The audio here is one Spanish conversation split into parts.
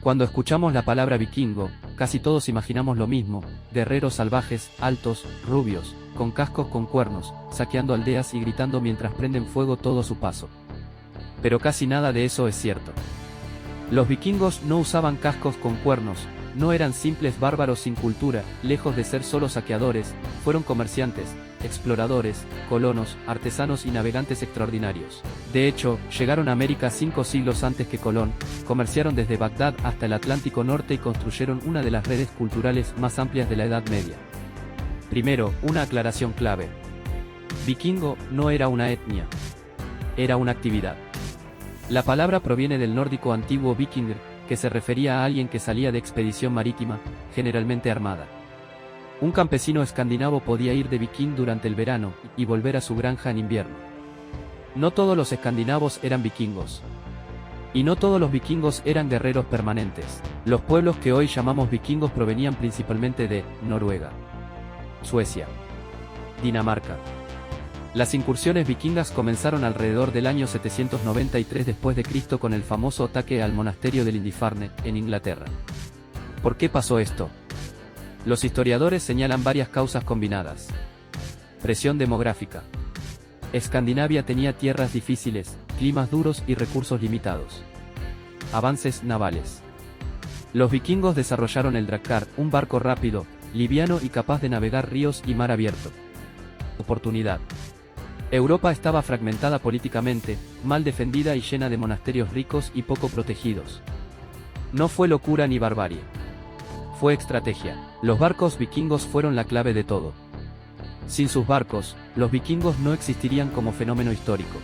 Cuando escuchamos la palabra vikingo, casi todos imaginamos lo mismo: guerreros salvajes, altos, rubios, con cascos con cuernos, saqueando aldeas y gritando mientras prenden fuego todo su paso. Pero casi nada de eso es cierto. Los vikingos no usaban cascos con cuernos, no eran simples bárbaros sin cultura, lejos de ser solo saqueadores, fueron comerciantes, exploradores, colonos, artesanos y navegantes extraordinarios. De hecho, llegaron a América 5 siglos antes que Colón, comerciaron desde Bagdad hasta el Atlántico Norte y construyeron una de las redes culturales más amplias de la Edad Media. Primero, una aclaración clave. Vikingo no era una etnia. Era una actividad. La palabra proviene del nórdico antiguo vikingr, que se refería a alguien que salía de expedición marítima, generalmente armada. Un campesino escandinavo podía ir de viking durante el verano, y volver a su granja en invierno. No todos los escandinavos eran vikingos. Y no todos los vikingos eran guerreros permanentes. Los pueblos que hoy llamamos vikingos provenían principalmente de Noruega, Suecia, Dinamarca. Las incursiones vikingas comenzaron alrededor del año 793 después de Cristo con el famoso ataque al monasterio de Lindisfarne, en Inglaterra. ¿Por qué pasó esto? Los historiadores señalan varias causas combinadas. Presión demográfica. Escandinavia tenía tierras difíciles, climas duros y recursos limitados. Avances navales. Los vikingos desarrollaron el drakkar, un barco rápido, liviano y capaz de navegar ríos y mar abierto. Oportunidad. Europa estaba fragmentada políticamente, mal defendida y llena de monasterios ricos y poco protegidos. No fue locura ni barbarie. Fue estrategia. Los barcos vikingos fueron la clave de todo. Sin sus barcos, los vikingos no existirían como fenómeno histórico.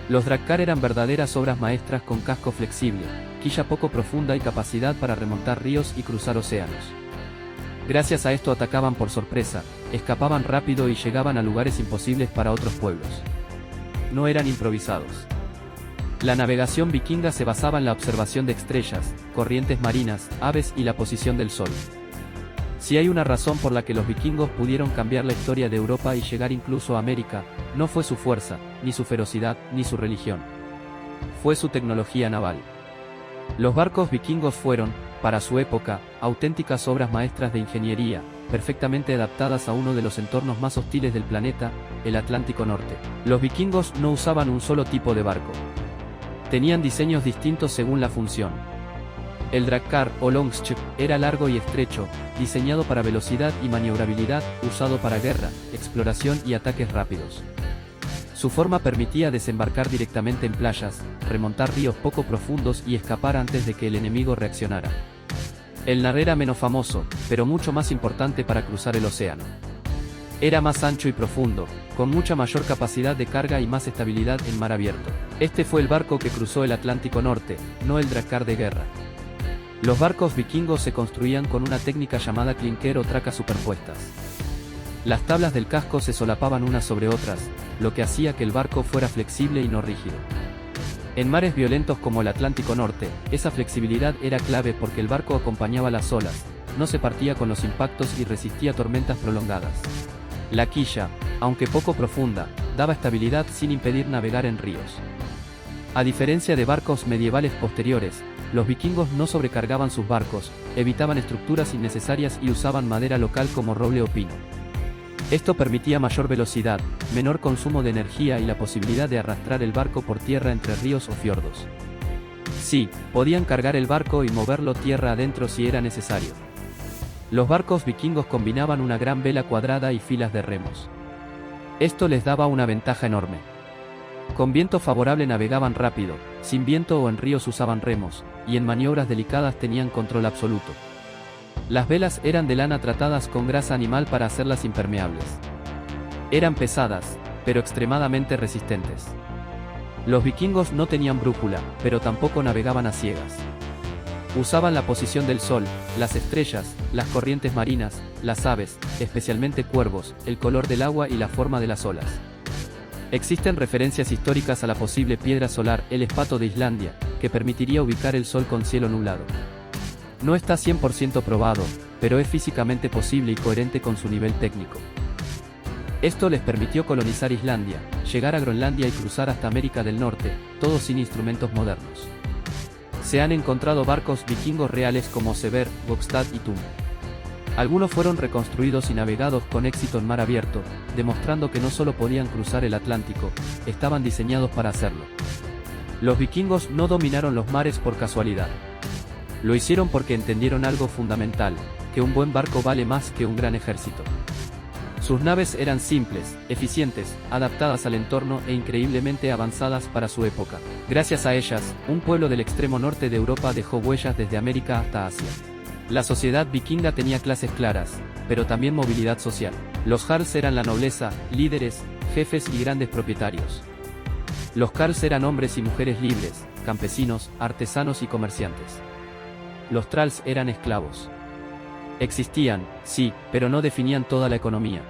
Los drakkar eran verdaderas obras maestras con casco flexible, quilla poco profunda y capacidad para remontar ríos y cruzar océanos. Gracias a esto atacaban por sorpresa, escapaban rápido y llegaban a lugares imposibles para otros pueblos. No eran improvisados. La navegación vikinga se basaba en la observación de estrellas, corrientes marinas, aves y la posición del sol. Si hay una razón por la que los vikingos pudieron cambiar la historia de Europa y llegar incluso a América, no fue su fuerza, ni su ferocidad, ni su religión. Fue su tecnología naval. Los barcos vikingos fueron, para su época, auténticas obras maestras de ingeniería, perfectamente adaptadas a uno de los entornos más hostiles del planeta, el Atlántico Norte. Los vikingos no usaban un solo tipo de barco. Tenían diseños distintos según la función. El drakkar o longship era largo y estrecho, diseñado para velocidad y maniobrabilidad, usado para guerra, exploración y ataques rápidos. Su forma permitía desembarcar directamente en playas, remontar ríos poco profundos y escapar antes de que el enemigo reaccionara. El nar era menos famoso, pero mucho más importante para cruzar el océano. Era más ancho y profundo, con mucha mayor capacidad de carga y más estabilidad en mar abierto. Este fue el barco que cruzó el Atlántico Norte, no el drakkar de guerra. Los barcos vikingos se construían con una técnica llamada clinker o tracas superpuestas. Las tablas del casco se solapaban unas sobre otras, lo que hacía que el barco fuera flexible y no rígido. En mares violentos como el Atlántico Norte, esa flexibilidad era clave porque el barco acompañaba las olas, no se partía con los impactos y resistía tormentas prolongadas. La quilla, aunque poco profunda, daba estabilidad sin impedir navegar en ríos. A diferencia de barcos medievales posteriores, los vikingos no sobrecargaban sus barcos, evitaban estructuras innecesarias y usaban madera local como roble o pino. Esto permitía mayor velocidad, menor consumo de energía y la posibilidad de arrastrar el barco por tierra entre ríos o fiordos. Sí, podían cargar el barco y moverlo tierra adentro si era necesario. Los barcos vikingos combinaban una gran vela cuadrada y filas de remos. Esto les daba una ventaja enorme. Con viento favorable navegaban rápido, sin viento o en ríos usaban remos, y en maniobras delicadas tenían control absoluto. Las velas eran de lana tratadas con grasa animal para hacerlas impermeables. Eran pesadas, pero extremadamente resistentes. Los vikingos no tenían brújula, pero tampoco navegaban a ciegas. Usaban la posición del sol, las estrellas, las corrientes marinas, las aves, especialmente cuervos, el color del agua y la forma de las olas. Existen referencias históricas a la posible piedra solar, el espato de Islandia, que permitiría ubicar el sol con cielo nublado. No está 100% probado, pero es físicamente posible y coherente con su nivel técnico. Esto les permitió colonizar Islandia, llegar a Groenlandia y cruzar hasta América del Norte, todo sin instrumentos modernos. Se han encontrado barcos vikingos reales como Sever, Gokstad y Tum. Algunos fueron reconstruidos y navegados con éxito en mar abierto, demostrando que no solo podían cruzar el Atlántico, estaban diseñados para hacerlo. Los vikingos no dominaron los mares por casualidad. Lo hicieron porque entendieron algo fundamental, que un buen barco vale más que un gran ejército. Sus naves eran simples, eficientes, adaptadas al entorno e increíblemente avanzadas para su época. Gracias a ellas, un pueblo del extremo norte de Europa dejó huellas desde América hasta Asia. La sociedad vikinga tenía clases claras, pero también movilidad social. Los jarls eran la nobleza, líderes, jefes y grandes propietarios. Los carls eran hombres y mujeres libres, campesinos, artesanos y comerciantes. Los thralls eran esclavos. Existían, sí, pero no definían toda la economía.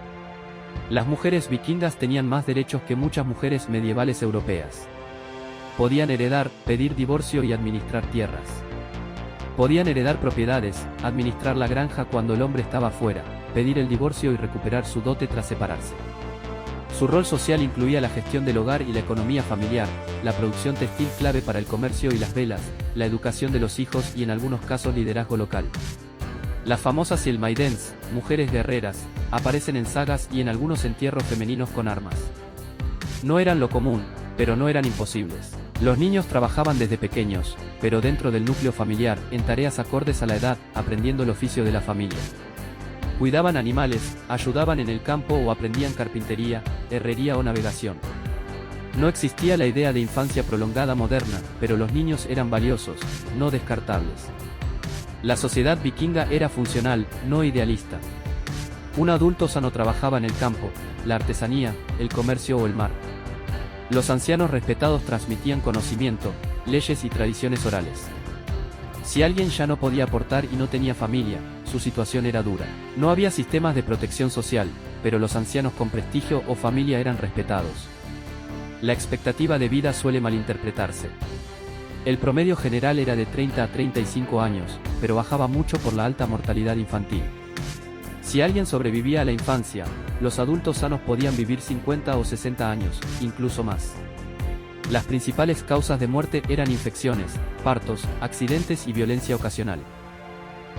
Las mujeres vikingas tenían más derechos que muchas mujeres medievales europeas. Podían heredar, pedir divorcio y administrar tierras. Podían heredar propiedades, administrar la granja cuando el hombre estaba fuera, pedir el divorcio y recuperar su dote tras separarse. Su rol social incluía la gestión del hogar y la economía familiar, la producción textil clave para el comercio y las velas, la educación de los hijos y en algunos casos liderazgo local. Las famosas Silmaidens, mujeres guerreras, aparecen en sagas y en algunos entierros femeninos con armas. No eran lo común, pero no eran imposibles. Los niños trabajaban desde pequeños, pero dentro del núcleo familiar, en tareas acordes a la edad, aprendiendo el oficio de la familia. Cuidaban animales, ayudaban en el campo o aprendían carpintería, herrería o navegación. No existía la idea de infancia prolongada moderna, pero los niños eran valiosos, no descartables. La sociedad vikinga era funcional, no idealista. Un adulto sano trabajaba en el campo, la artesanía, el comercio o el mar. Los ancianos respetados transmitían conocimiento, leyes y tradiciones orales. Si alguien ya no podía aportar y no tenía familia, su situación era dura. No había sistemas de protección social, pero los ancianos con prestigio o familia eran respetados. La expectativa de vida suele malinterpretarse. El promedio general era de 30 a 35 años, pero bajaba mucho por la alta mortalidad infantil. Si alguien sobrevivía a la infancia, los adultos sanos podían vivir 50 o 60 años, incluso más. Las principales causas de muerte eran infecciones, partos, accidentes y violencia ocasional.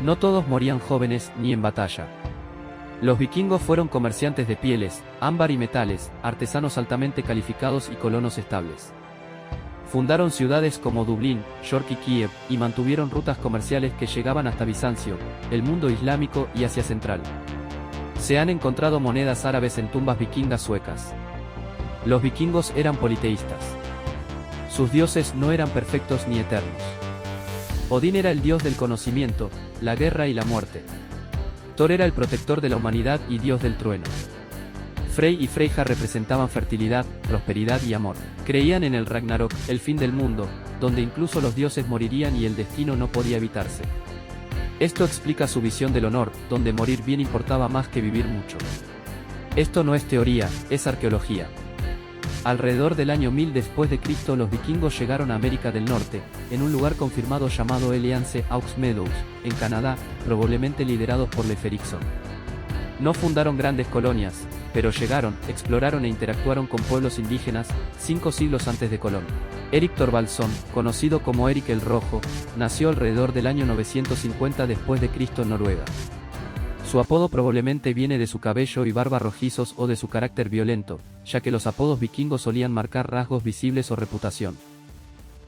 No todos morían jóvenes ni en batalla. Los vikingos fueron comerciantes de pieles, ámbar y metales, artesanos altamente calificados y colonos estables. Fundaron ciudades como Dublín, York y Kiev, y mantuvieron rutas comerciales que llegaban hasta Bizancio, el mundo islámico y Asia Central. Se han encontrado monedas árabes en tumbas vikingas suecas. Los vikingos eran politeístas. Sus dioses no eran perfectos ni eternos. Odín era el dios del conocimiento, la guerra y la muerte. Thor era el protector de la humanidad y dios del trueno. Frey y Freyja representaban fertilidad, prosperidad y amor. Creían en el Ragnarok, el fin del mundo, donde incluso los dioses morirían y el destino no podía evitarse. Esto explica su visión del honor, donde morir bien importaba más que vivir mucho. Esto no es teoría, es arqueología. Alrededor del año 1000 después de Cristo los vikingos llegaron a América del Norte, en un lugar confirmado llamado Eliance Aux Meadows, en Canadá, probablemente liderados por Leif Erikson. No fundaron grandes colonias, pero llegaron, exploraron e interactuaron con pueblos indígenas, 5 siglos antes de Colón. Erik Thorvaldsson, conocido como Erik el Rojo, nació alrededor del año 950 después de Cristo en Noruega. Su apodo probablemente viene de su cabello y barba rojizos o de su carácter violento, ya que los apodos vikingos solían marcar rasgos visibles o reputación.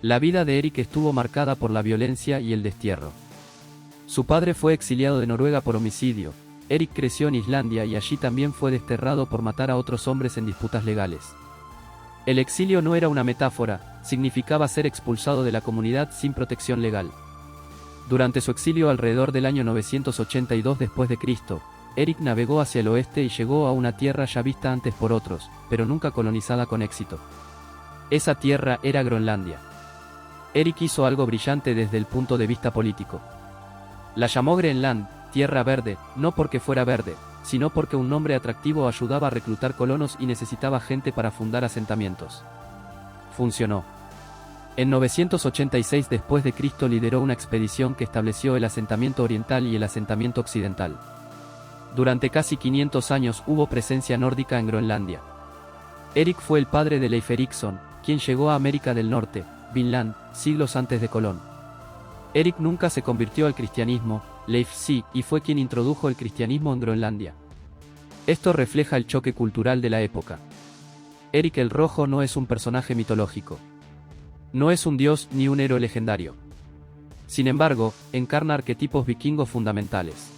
La vida de Erik estuvo marcada por la violencia y el destierro. Su padre fue exiliado de Noruega por homicidio. Erik creció en Islandia y allí también fue desterrado por matar a otros hombres en disputas legales. El exilio no era una metáfora, significaba ser expulsado de la comunidad sin protección legal. Durante su exilio alrededor del año 982 después de Cristo, Erik navegó hacia el oeste y llegó a una tierra ya vista antes por otros, pero nunca colonizada con éxito. Esa tierra era Groenlandia. Erik hizo algo brillante desde el punto de vista político. La llamó Greenland, Tierra Verde, no porque fuera verde, sino porque un nombre atractivo ayudaba a reclutar colonos y necesitaba gente para fundar asentamientos. Funcionó. En 986 después de Cristo lideró una expedición que estableció el asentamiento oriental y el asentamiento occidental. Durante casi 500 años hubo presencia nórdica en Groenlandia. Erik fue el padre de Leif Erikson, quien llegó a América del Norte, Vinland, siglos antes de Colón. Erik nunca se convirtió al cristianismo, Leif sí, y fue quien introdujo el cristianismo en Groenlandia. Esto refleja el choque cultural de la época. Erik el Rojo no es un personaje mitológico. No es un dios ni un héroe legendario. Sin embargo, encarna arquetipos vikingos fundamentales.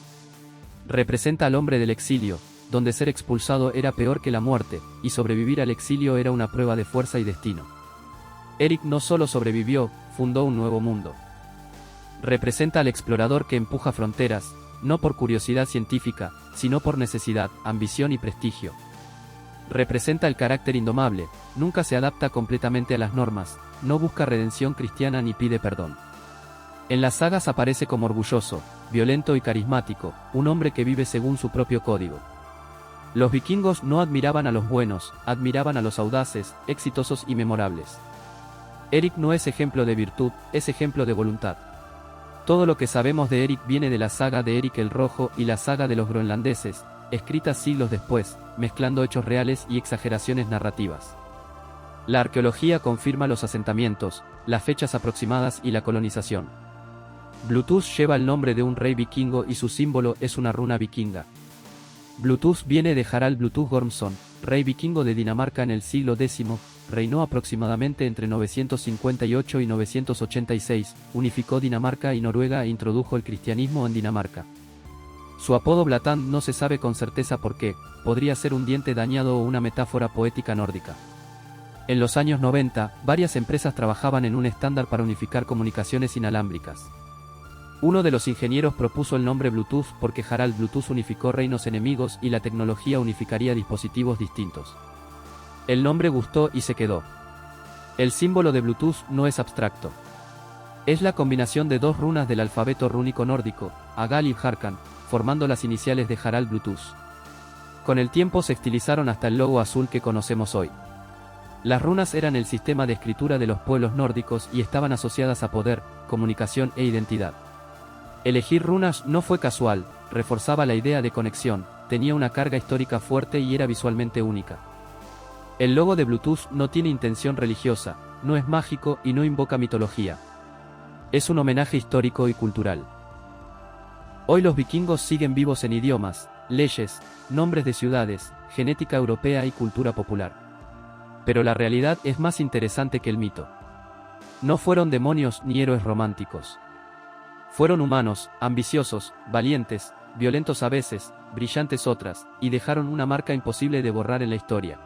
Representa al hombre del exilio, donde ser expulsado era peor que la muerte, y sobrevivir al exilio era una prueba de fuerza y destino. Erik no solo sobrevivió, fundó un nuevo mundo. Representa al explorador que empuja fronteras, no por curiosidad científica, sino por necesidad, ambición y prestigio. Representa el carácter indomable, nunca se adapta completamente a las normas, no busca redención cristiana ni pide perdón. En las sagas aparece como orgulloso, violento y carismático, un hombre que vive según su propio código. Los vikingos no admiraban a los buenos, admiraban a los audaces, exitosos y memorables. Erik no es ejemplo de virtud, es ejemplo de voluntad. Todo lo que sabemos de Erik viene de la saga de Erik el Rojo y la saga de los groenlandeses, escritas siglos después, mezclando hechos reales y exageraciones narrativas. La arqueología confirma los asentamientos, las fechas aproximadas y la colonización. Bluetooth lleva el nombre de un rey vikingo y su símbolo es una runa vikinga. Bluetooth viene de Harald Bluetooth Gormson, rey vikingo de Dinamarca en el siglo X, reinó aproximadamente entre 958 y 986, unificó Dinamarca y Noruega e introdujo el cristianismo en Dinamarca. Su apodo Blatand no se sabe con certeza por qué, podría ser un diente dañado o una metáfora poética nórdica. En los años 90, varias empresas trabajaban en un estándar para unificar comunicaciones inalámbricas. Uno de los ingenieros propuso el nombre Bluetooth porque Harald Bluetooth unificó reinos enemigos y la tecnología unificaría dispositivos distintos. El nombre gustó y se quedó. El símbolo de Bluetooth no es abstracto. Es la combinación de dos runas del alfabeto rúnico nórdico, Agal y Harkan, formando las iniciales de Harald Bluetooth. Con el tiempo se estilizaron hasta el logo azul que conocemos hoy. Las runas eran el sistema de escritura de los pueblos nórdicos y estaban asociadas a poder, comunicación e identidad. Elegir runas no fue casual, reforzaba la idea de conexión, tenía una carga histórica fuerte y era visualmente única. El logo de Bluetooth no tiene intención religiosa, no es mágico y no invoca mitología. Es un homenaje histórico y cultural. Hoy los vikingos siguen vivos en idiomas, leyes, nombres de ciudades, genética europea y cultura popular. Pero la realidad es más interesante que el mito. No fueron demonios ni héroes románticos. Fueron humanos, ambiciosos, valientes, violentos a veces, brillantes otras, y dejaron una marca imposible de borrar en la historia.